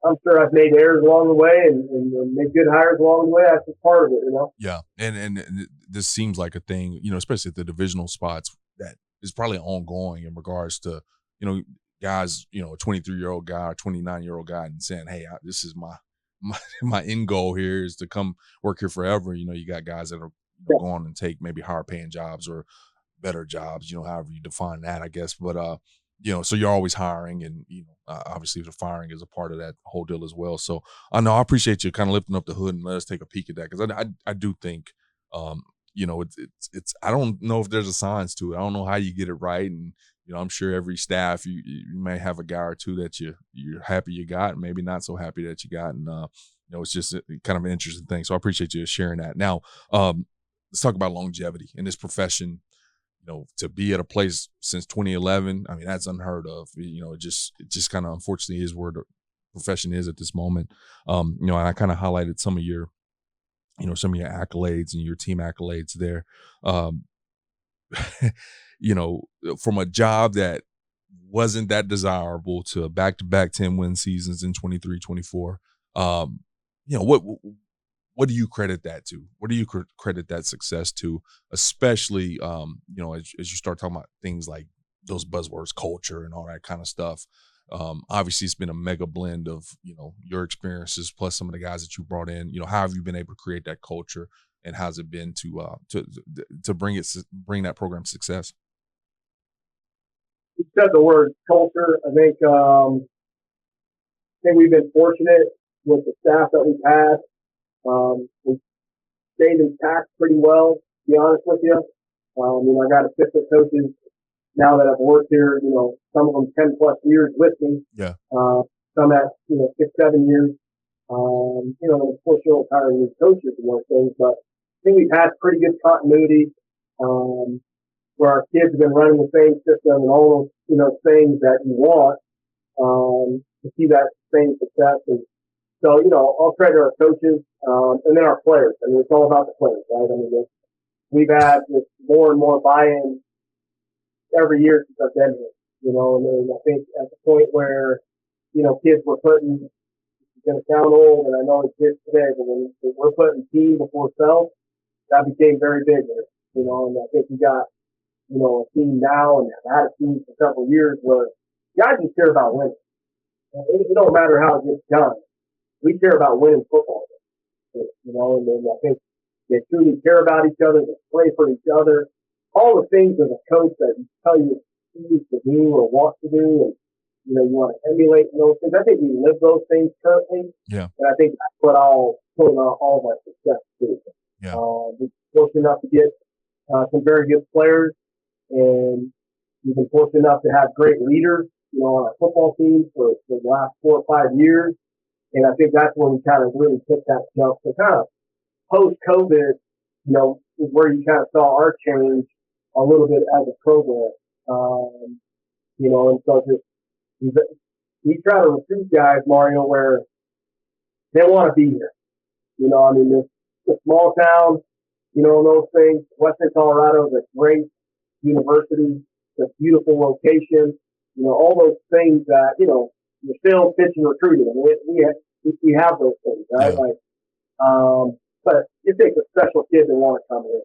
I'm sure I've made errors along the way and made good hires along the way. That's just part of it, Yeah. And this seems like a thing, especially at the divisional spots, that is probably ongoing in regards to, guys, a 23-year-old guy or 29-year-old guy, and saying, hey, this is my my end goal here is to come work here forever. You know, you got guys that are going and take maybe higher paying jobs or better jobs, you know, however you define that, I guess. But, you know, so you're always hiring, and, you know, obviously the firing is a part of that whole deal as well. So I know I appreciate you kind of lifting up the hood and let us take a peek at that. Cause I do think, you know, it's, I don't know if there's a science to it. I don't know how you get it right. And, you know, I'm sure every staff, you may have a guy or two that you're happy you got, and maybe not so happy that you got. And, you know, it's just kind of an interesting thing. So I appreciate you sharing that. Now, let's talk about longevity in this profession. You know, to be at a place since 2011, I mean, that's unheard of. You know, it just kind of unfortunately is where the profession is at this moment. You know, and I kind of highlighted some of your, you know, some of your accolades and your team accolades there. You know, from a job that wasn't that desirable to back-to-back 10-win seasons in 23, 24. You know, what do you credit that to? What do you credit that success to, especially, you know, as you start talking about things like those buzzwords, culture and all that kind of stuff? Obviously, it's been a mega blend of, you know, your experiences plus some of the guys that you brought in. You know, how have you been able to create that culture, and how's it been to bring that program success? You said the word culture. I think we've been fortunate with the staff that we've had. We've stayed intact pretty well, to be honest with you. You know, I got assistant coaches now that have worked here, you know, some of them 10 plus years with me. Yeah. Some at, you know, 6-7 years. You know, of course you'll hire new coaches and those things, but I think we've had pretty good continuity, where our kids have been running the same system and all those, you know, things that you want, to see that same success. And so, you know, I'll credit our coaches, and then our players. I mean, it's all about the players, right? I mean, we've had just more and more buy-in every year since I've been here, you know, and I think at the point where, you know, kids were putting, it's going to sound old, and I know it's kids today, but when we're putting team before self, that became very big here, you know, and I think we got, you know, a team now and have had a team for several years where guys just care about winning. It don't matter how it gets done. We care about winning football, you know, and then I think they truly care about each other, they play for each other. All the things as a coach that you tell you to do or want to do, and, you know, you want to emulate those things. I think we live those things currently. Yeah. And I think that's what I'll put on all of our success too. Yeah. We're fortunate enough to get some very good players, and we've been fortunate enough to have great leaders, you know, on our football team for the last 4 or 5 years. And I think that's when we kind of really took that jump. So kind of post-COVID, you know, is where you kind of saw our change a little bit as a program. You know, and so just we try to recruit guys, Mario, where they want to be here. You know, I mean, it's a small town, you know, and those things. Western Colorado is a great university. It's a beautiful location. You know, all those things that, you know, you're still pitching recruiting. I mean, we have those things, right? Yeah. Like, but it takes a special kid to want to come here.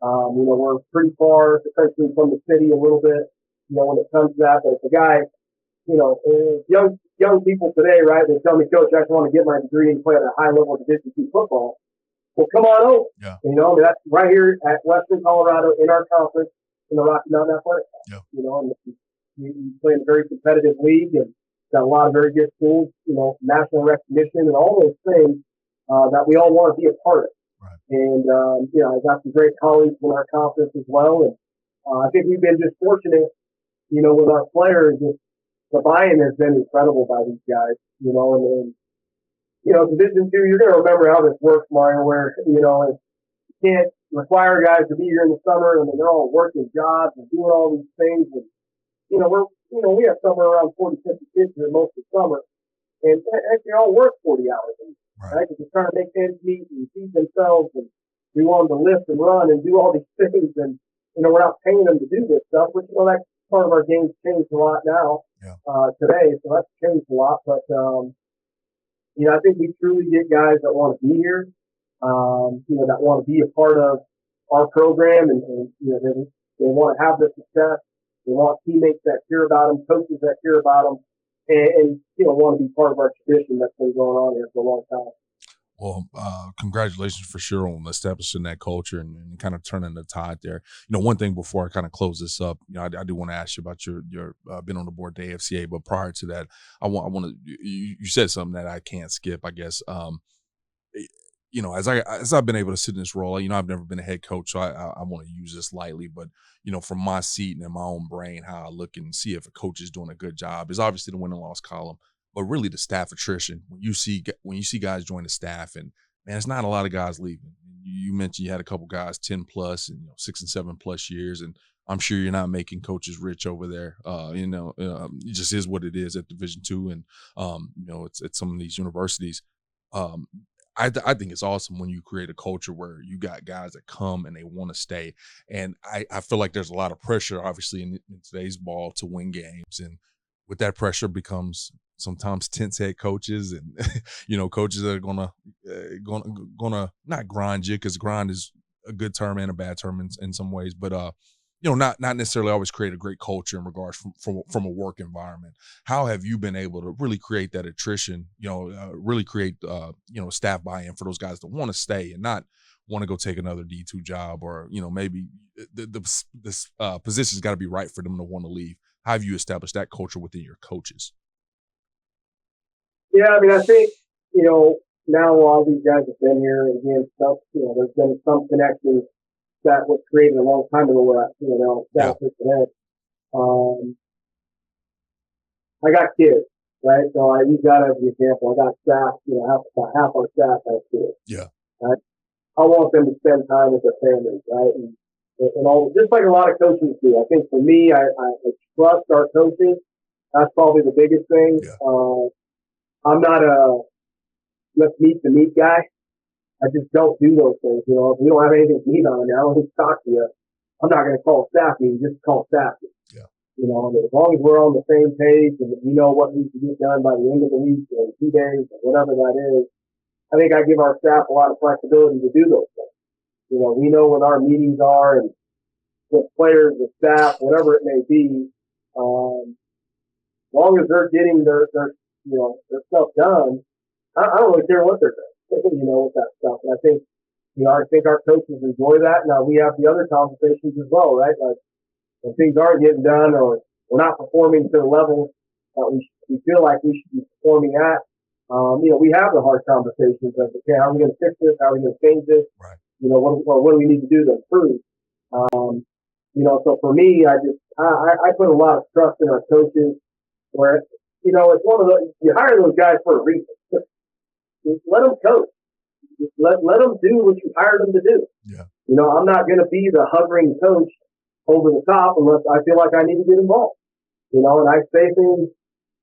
You know, we're pretty far, essentially, from the city a little bit, you know, when it comes to that. But if a guy, you know, young people today, right, they tell me, Coach, I just want to get my degree and play at a high level of Division II football. Well, come on over. Yeah. You know, that's right here at Western Colorado in our conference in the Rocky Mountain Athletic. Yeah. You know, and we play in a very competitive league and got a lot of very good schools, you know, national recognition and all those things that we all want to be a part of. Right. And, you know, I got some great colleagues in our conference as well. And I think we've been just fortunate, you know, with our players. The buy-in has been incredible by these guys, you know, and you know, Division II, you're going to remember how this works, Mario, where, you know, you can't require guys to be here in the summer and they're all working jobs and doing all these things. And, you know, we have somewhere around 40, 50 kids here most of the summer, and actually all work 40 hours a week, right? Because they're trying to make ends meet and feed themselves, and we want them to lift and run and do all these things. And, you know, we're not paying them to do this stuff, which, you know, that's part of our game's changed a lot now, today. So that's changed a lot. But, you know, I think we truly get guys that want to be here, you know, that want to be a part of our program, and you know, they want to have the success. They want teammates that care about them, coaches that care about them. and want to be part of our tradition that's been going on here for a long time. Well, congratulations for sure on establishing that culture and kind of turning the tide there. One thing before I kind of close this up, I do want to ask you about your been on the board at the AFCA, but prior to that, I want to, you said something that I can't skip, I guess. As I've been able to sit in this role, I've never been a head coach, so I want to use this lightly, but from my seat and in my own brain, how I look and see if a coach is doing a good job is obviously the win and loss column, but really the staff attrition. When you see guys join the staff, and man, it's not a lot of guys leaving. You mentioned you had a couple guys 10 plus and 6 and 7 plus years, and I'm sure you're not making coaches rich over there. It just is what it is at Division II, and it's at some of these universities. I think it's awesome when you create a culture where you got guys that come and they want to stay. And I feel like there's a lot of pressure, obviously, in today's ball to win games. And with that pressure becomes sometimes tense head coaches and, coaches that are gonna not grind you, because grind is a good term and a bad term in some ways, but not necessarily always create a great culture in regards from a work environment. How have you been able to really create that attrition, really create, staff buy-in for those guys that want to stay and not want to go take another D2 job, or, maybe the position's got to be right for them to want to leave. How have you established that culture within your coaches? Yeah, I mean, I think, now a lot of these guys have been here, and again, there's been some connections that was created a long time ago where staff today. I got kids, right? So I use that as an example. I got staff, half our staff has kids. Yeah. Right? I want them to spend time with their families, right? And all, just like a lot of coaches do. I think for me, I trust our coaching. That's probably the biggest thing. Yeah. I'm not a let's meet the meat guy. I just don't do those things. If we don't have anything to meet on it, I don't need to talk to you. I'm not going to call staff meeting, just call staff meeting. Yeah. And as long as we're on the same page and we know what needs to get done by the end of the week or 2 days or whatever that is, I think I give our staff a lot of flexibility to do those things. We know what our meetings are and with players, with staff, whatever it may be. As long as they're getting their stuff done, I don't really care what they're doing. With that stuff. And I think our coaches enjoy that. Now we have the other conversations as well, right? Like when things aren't getting done or we're not performing to the level that we feel like we should be performing at, we have the hard conversations of, okay, how are we going to fix this? How are we going to change this? Right. What do we need to do to improve? So for me, I put a lot of trust in our coaches where, it's one of those, you hire those guys for a reason. Just let them coach. Just let them do what you hired them to do. Yeah. I'm not going to be the hovering coach over the top unless I feel like I need to get involved. And I say things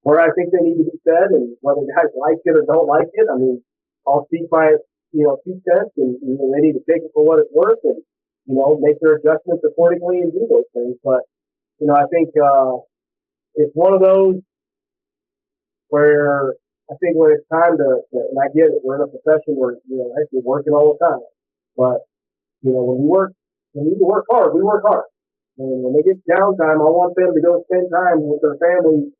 where I think they need to be said, and whether guys like it or don't like it, I mean, I'll speak my, 2 cents, and they need to take it for what it's worth, and make their adjustments accordingly and do those things. But I think it's one of those where I think when it's time to, and I get it, we're in a profession where, we're working all the time. But, when we need to work hard, we work hard. And when they get downtime, I want them to go spend time with their families,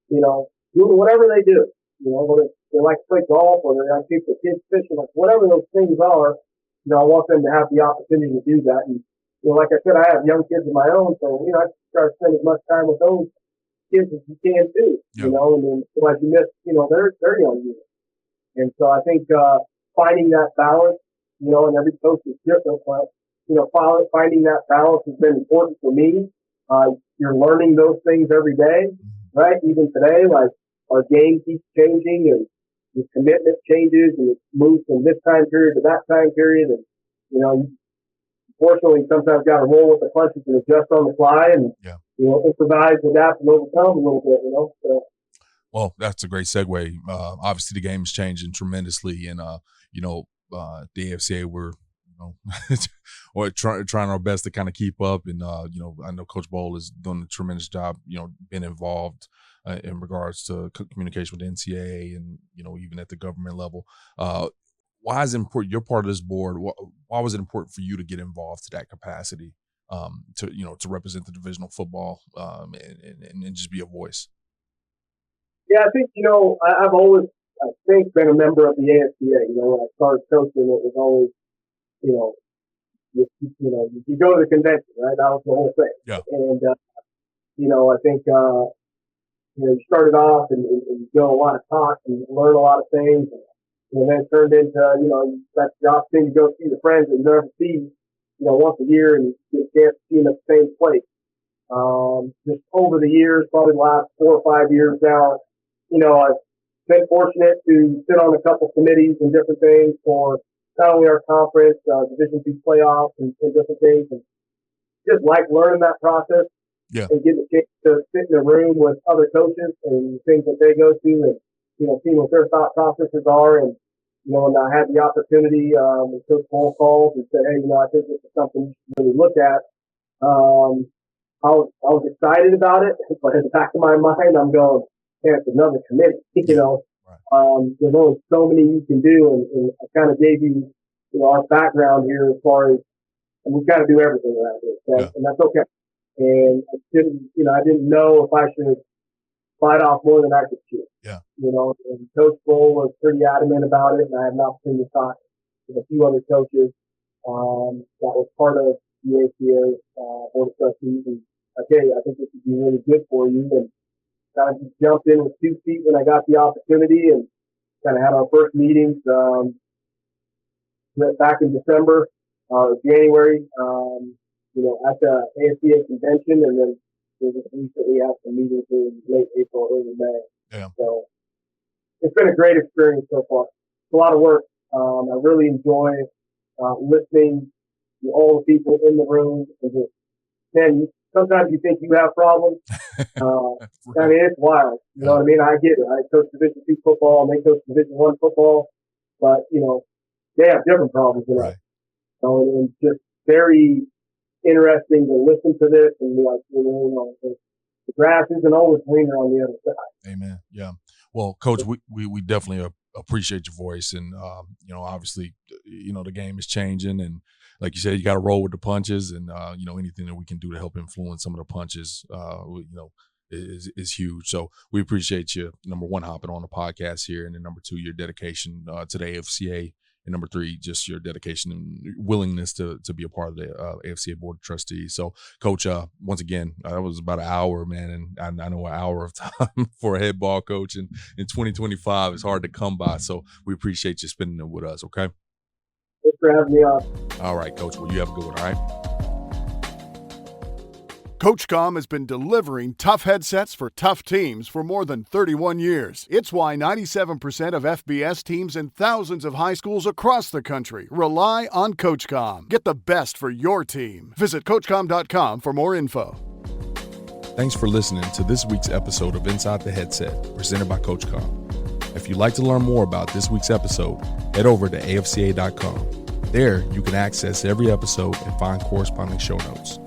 doing whatever they do. Whether they like to play golf or they like to keep the kids fishing, like whatever those things are, I want them to have the opportunity to do that. And, like I said, I have young kids of my own, so, I try to spend as much time with those kids as you can too, and then so as you miss, their young years. And so I think, finding that balance, and every coach is different, but, finding that balance has been important for me. You're learning those things every day, right? Even today, like our game keeps changing and the commitment changes and it moves from this time period to that time period. And, unfortunately, sometimes got to roll with the punches and adjust on the fly and, improvise, adapt, and overcome a little bit, So. Well, that's a great segue. Obviously, the game is changing tremendously, and the AFCA, we're or trying our best to kind of keep up. And I know Coach Bowl is doing a tremendous job, being involved in regards to communication with the NCAA and even at the government level. Why is it important? You're part of this board. Why was it important for you to get involved to that capacity? To represent the divisional football and just be a voice? Yeah, I think, I've always, I think, been a member of the AFCA. When I started coaching, it was always, you go to the convention, right? That was the whole thing. Yeah. And, I think, you started off and you do a lot of talk and learn a lot of things. And then it turned into, that's the opportunity to go see the friends that you never see, once a year, and you get a chance to see them at the same place. Just over the years, probably the last 4 or 5 years now, I've been fortunate to sit on a couple committees and different things for not only our conference, Division II playoffs and different things, and just like learning that process. Yeah. And getting a chance to sit in a room with other coaches and things that they go to, and seeing what their thought processes are. And and I had the opportunity, when Coach Paul called and said, "Hey, I think this is something you should really look at." I was excited about it, but in the back of my mind, I'm going, "Hey, it's another committee." Right. There's only so many you can do, and I kind of gave you, our background here as far as, and we kind of do everything around here, and that's okay. And I didn't know if I should bite off more than I could chew. Yeah. And Coach Bull was pretty adamant about it, and I had an opportunity to talk with a few other coaches that was part of the AFCA Board of Trustees. And okay, I think this would be really good for you. And kind of just jumped in with 2 feet when I got the opportunity, and kind of had our first meetings back in December or January. At the AFCA convention, and then we just recently had some meetings in late April, early May. Yeah. So it's been a great experience so far. It's a lot of work. I really enjoy listening to all the people in the room, and just, man, sometimes you think you have problems. I mean, it's wild. You know what I mean? I get it. I coach Division II football, and they coach Division I football, but they have different problems than us. And just very interesting to listen to this and be like, the grass isn't always greener on the other side. Amen. Yeah. Well, Coach, we definitely appreciate your voice, and obviously, the game is changing, and like you said, you got to roll with the punches, and anything that we can do to help influence some of the punches, is huge. So we appreciate you, number one, hopping on the podcast here, and then number two, your dedication to the AFCA. And number three, just your dedication and willingness to be a part of the AFCA Board of Trustees. So, Coach, once again, that was about an hour, man, and I know an hour of time for a head ball coach in 2025 is hard to come by. So we appreciate you spending it with us, okay? Thanks for having me on. All right, Coach. Well, you have a good one, all right? CoachComm has been delivering tough headsets for tough teams for more than 31 years. It's why 97% of FBS teams and thousands of high schools across the country rely on CoachComm. Get the best for your team. Visit CoachComm.com for more info. Thanks for listening to this week's episode of Inside the Headset, presented by CoachComm. If you'd like to learn more about this week's episode, head over to AFCA.com. There, you can access every episode and find corresponding show notes.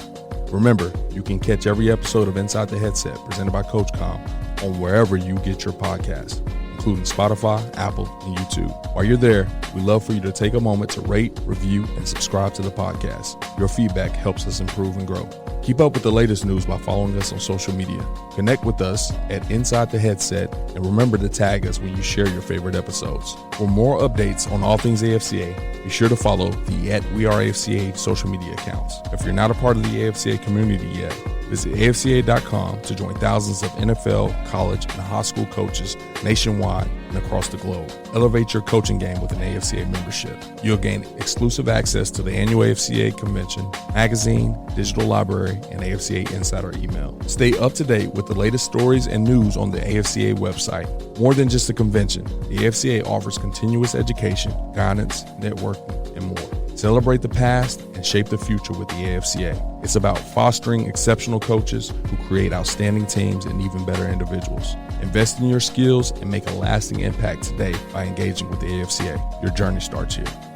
Remember, you can catch every episode of Inside the Headset presented by CoachComm on wherever you get your podcast, including Spotify, Apple, and YouTube. While you're there, we'd love for you to take a moment to rate, review, and subscribe to the podcast. Your feedback helps us improve and grow. Keep up with the latest news by following us on social media. Connect with us at Inside the Headset, and remember to tag us when you share your favorite episodes. For more updates on all things AFCA, be sure to follow the @WeAreAFCA social media accounts. If you're not a part of the AFCA community yet, visit AFCA.com to join thousands of NFL, college, and high school coaches nationwide and across the globe. Elevate your coaching game with an AFCA membership. You'll gain exclusive access to the annual AFCA convention, magazine, digital library, and AFCA Insider email. Stay up to date with the latest stories and news on the AFCA website. More than just a convention, the AFCA offers continuous education, guidance, networking, and more. Celebrate the past and shape the future with the AFCA. It's about fostering exceptional coaches who create outstanding teams and even better individuals. Invest in your skills and make a lasting impact today by engaging with the AFCA. Your journey starts here.